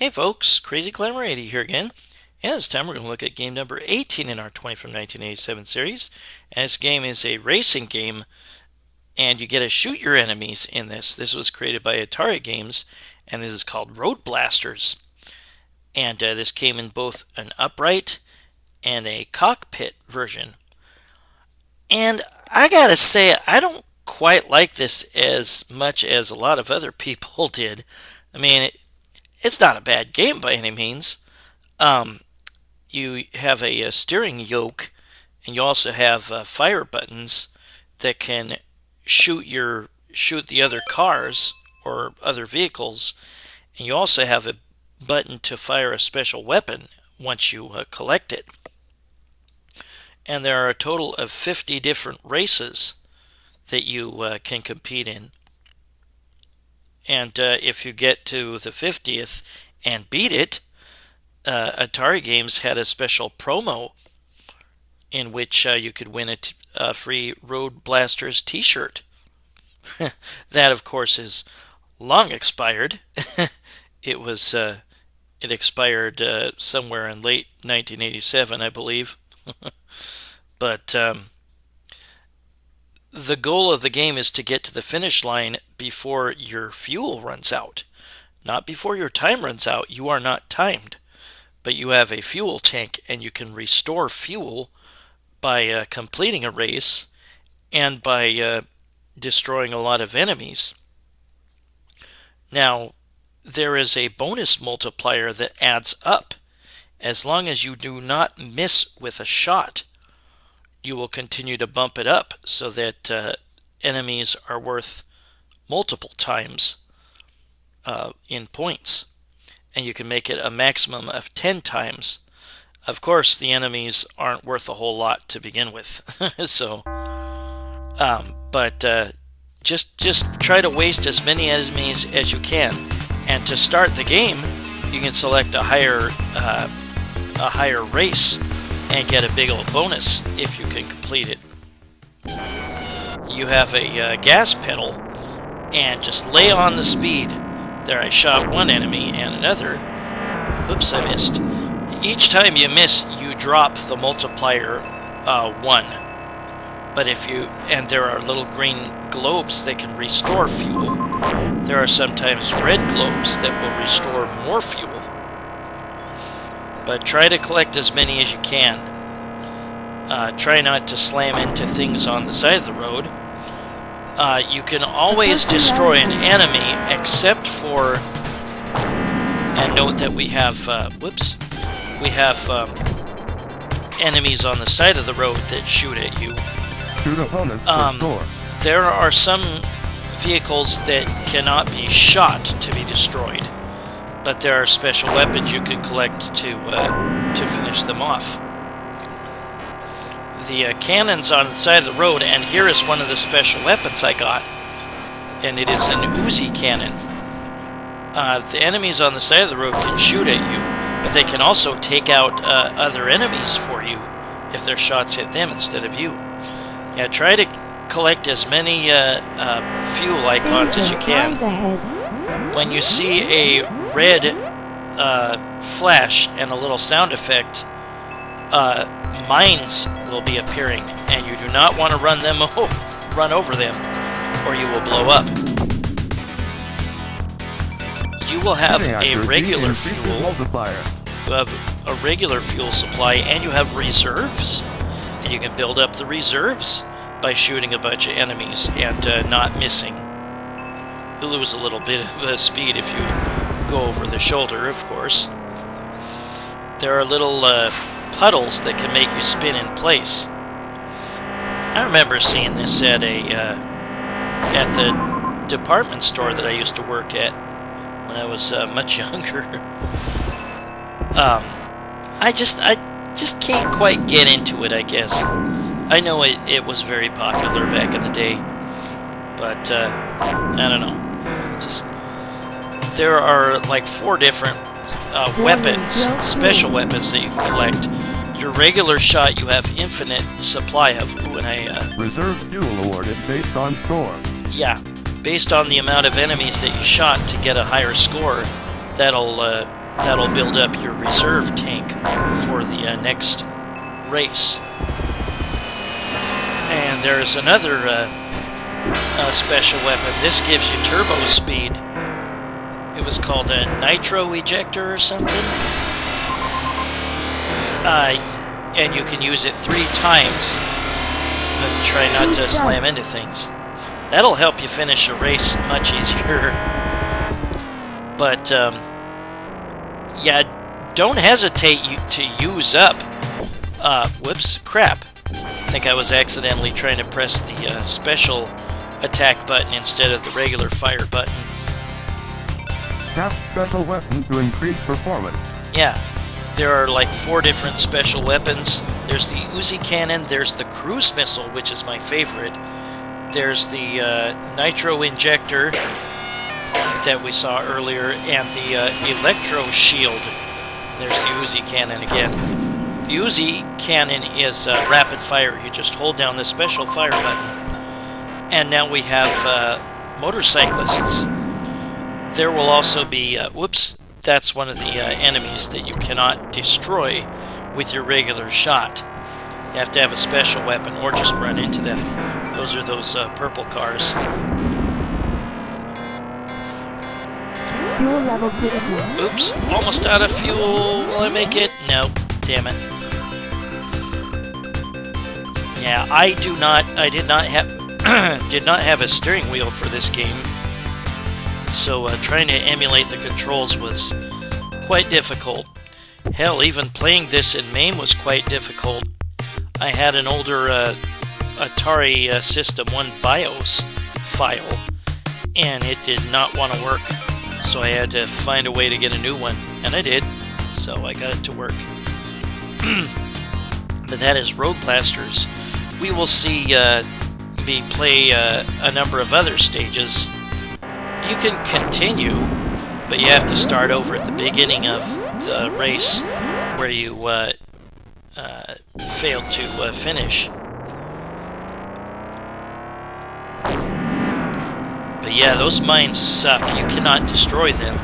Hey folks, Crazy Climber 80 here again. And this time we're going to look at game number 18 in our 20 from 1987 series. And this game is a racing game, and you get to shoot your enemies in this. This was created by Atari Games, and this is called RoadBlasters. And this came in both an upright and a cockpit version. And I gotta say, I don't quite like this as much as a lot of other people did. I mean, it's not a bad game by any means. You have a steering yoke, and you also have fire buttons that can shoot the other cars or other vehicles, and you also have a button to fire a special weapon once you collect it. And there are a total of 50 different races that you can compete in. And if you get to the 50th and beat it, Atari Games had a special promo in which you could win a free RoadBlasters t-shirt. That, of course, is long expired. It expired somewhere in late 1987, I believe. But the goal of the game is to get to the finish line before your fuel runs out. Not before your time runs out. You are not timed. But you have a fuel tank, and you can restore fuel by completing a race and by destroying a lot of enemies. Now, there is a bonus multiplier that adds up. As long as you do not miss with a shot, you will continue to bump it up so that enemies are worth multiple times in points. And you can make it a maximum of 10 times. Of course, the enemies aren't worth a whole lot to begin with. Just try to waste as many enemies as you can. And to start the game, you can select a higher race and get a big old bonus if you can complete it. You have a gas pedal and just lay on the speed. There, I shot one enemy and another. Oops, I missed. Each time you miss, you drop the multiplier 1. But and there are little green globes that can restore fuel. There are sometimes red globes that will restore more fuel. But try to collect as many as you can. Try not to slam into things on the side of the road. You can always destroy an enemy except for, and note that we have, enemies on the side of the road that shoot at you. There are some vehicles that cannot be shot to be destroyed, but there are special weapons you can collect to finish them off. The cannons on the side of the road, and here is one of the special weapons I got, and it is an Uzi cannon. The enemies on the side of the road can shoot at you, but they can also take out other enemies for you if their shots hit them instead of you. Yeah, try to collect as many fuel icons as you can. When you see a red flash and a little sound effect, mines will be appearing, and you do not want to run over them, or you will blow up. You will have a regular fuel. You have a regular fuel supply, and you have reserves, and you can build up the reserves by shooting a bunch of enemies and not missing. You lose a little bit of speed if you go over the shoulder, of course. There are little puddles that can make you spin in place. I remember seeing this at the department store that I used to work at when I was much younger. I just can't quite get into it, I guess. I know it was very popular back in the day, but I don't know. There are like 4 different weapons, special weapons that you can collect. Your regular shot you have infinite supply of. Ooh, and Reserve fuel awarded based on score. Yeah, based on the amount of enemies that you shot to get a higher score, that'll That'll build up your reserve tank for the next race. And there's another special weapon. This gives you turbo speed. It was called a nitro ejector or something. And you can use it 3 times. But try not to slam into things. That'll help you finish a race much easier. But, yeah, don't hesitate to use up... whoops, crap. I think I was accidentally trying to press the special attack button instead of the regular fire button. Tap special weapon to increase performance. Yeah, there are like 4 different special weapons. There's the Uzi cannon, there's the cruise missile, which is my favorite. There's the nitro injector that we saw earlier, and the electro shield. There's the Uzi cannon again. The Uzi cannon is rapid fire. You just hold down the special fire button. And now we have motorcyclists. There will also be, whoops, that's one of the enemies that you cannot destroy with your regular shot. You have to have a special weapon or just run into them. Those are those purple cars. Fuel level critical. Oops, almost out of fuel. Will I make it? No, damn it. Yeah, I did not have a steering wheel for this game. So trying to emulate the controls was quite difficult. Hell, even playing this in MAME was quite difficult. I had an older Atari System 1 BIOS file, and it did not want to work. So I had to find a way to get a new one, and I did. So I got it to work. But that is RoadBlasters. We will see me play a number of other stages. You can continue, but you have to start over at the beginning of the race where you failed to finish. But yeah, those mines suck. You cannot destroy them.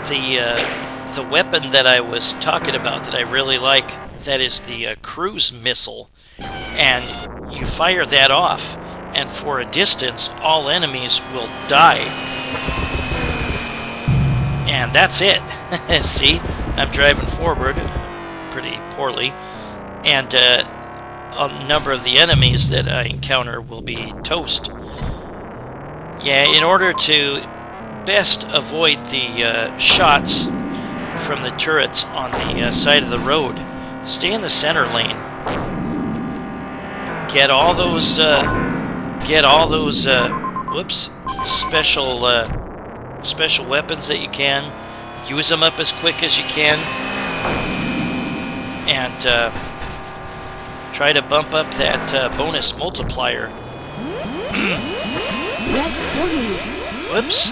The weapon that I was talking about that I really like, that is the cruise missile. And you fire that off, and for a distance, all enemies will die. And that's it. See, I'm driving forward pretty poorly, and a number of the enemies that I encounter will be toast. Yeah, in order to best avoid the shots from the turrets on the side of the road, stay in the center lane. Get all those whoops, special weapons that you can. Use them up as quick as you can, and try to bump up that bonus multiplier. Whoops,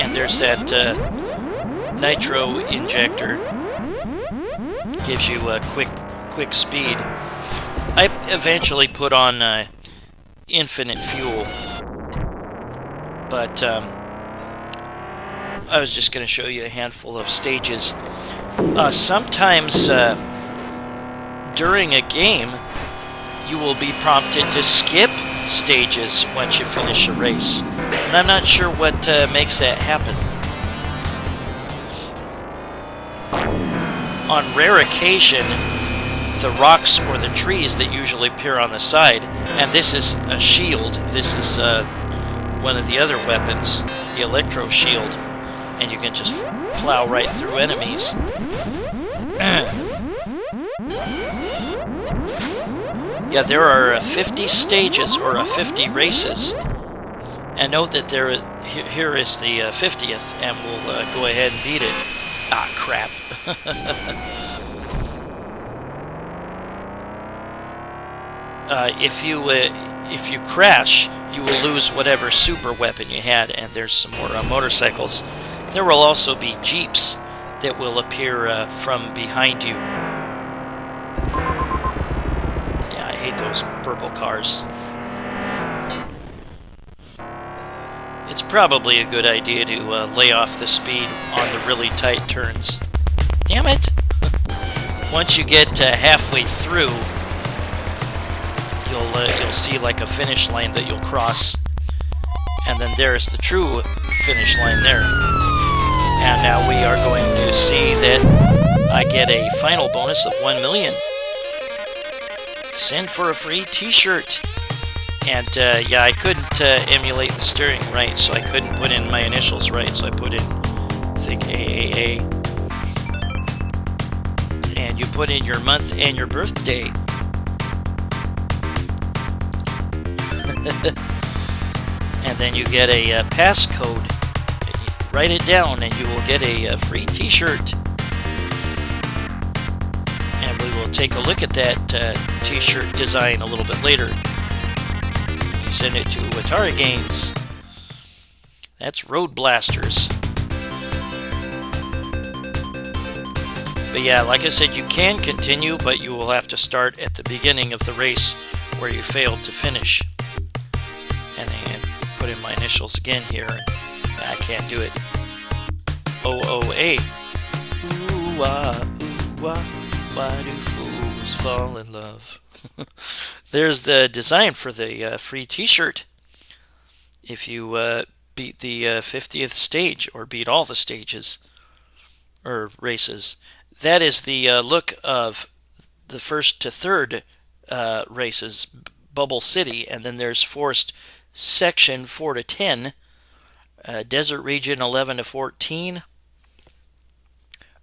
and there's that nitro injector. Gives you a quick speed. I eventually put on infinite fuel, but I was just going to show you a handful of stages. Sometimes during a game, you will be prompted to skip stages once you finish a race, and I'm not sure what makes that happen. On rare occasion, the rocks or the trees that usually appear on the side, and this is a shield. This is one of the other weapons, the electro shield, and you can just plow right through enemies. Yeah, there are 50 stages or 50 races, and note that here is the 50th, and we'll go ahead and beat it. Ah, crap. If you crash, you will lose whatever super weapon you had, and there's some more motorcycles. There will also be jeeps that will appear from behind you. Yeah, I hate those purple cars. It's probably a good idea to lay off the speed on the really tight turns. Damn it! Once you get halfway through, you'll see like a finish line that you'll cross, and then there's the true finish line there. And now we are going to see that I get a final bonus of 1 million. Send for a free t-shirt. And yeah, I couldn't emulate the steering right, so I couldn't put in my initials right, so I put in, I think, AAA. And you put in your month and your birthday. And then you get a passcode. Write it down and you will get a free t-shirt. And we will take a look at that t-shirt design a little bit later. You send it to Atari Games. That's RoadBlasters. But yeah, like I said, you can continue, but you will have to start at the beginning of the race where you failed to finish. And then put in my initials again here. I can't do it. OOA. Ooh, why do fools fall in love? There's the design for the free t-shirt. If you beat the 50th stage, or beat all the stages, or races. That is the look of the first to third races, Bubble City, and then there's Forest Section 4 to 10, Desert Region 11 to 14,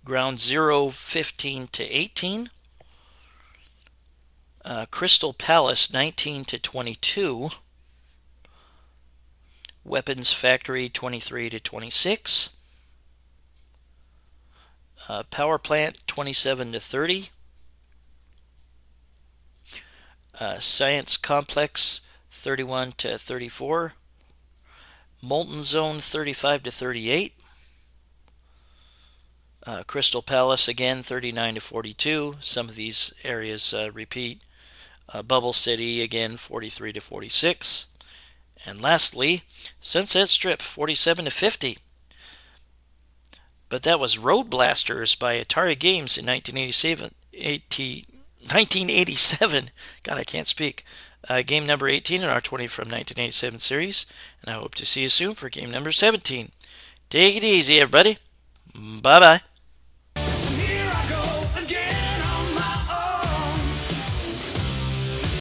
Ground Zero 15 to 18, Crystal Palace 19 to 22, Weapons Factory 23 to 26, Power Plant 27 to 30, Science Complex 31 to 34, Molten Zone 35 to 38, Crystal Palace again 39 to 42. Some of these areas repeat. Bubble City again 43 to 46. And lastly, Sunset Strip 47 to 50. But that was RoadBlasters by Atari Games in 1987. God, I can't speak. Game number 18 in our 20 from 1987 series. And I hope to see you soon for game number 17. Take it easy, everybody. Bye-bye.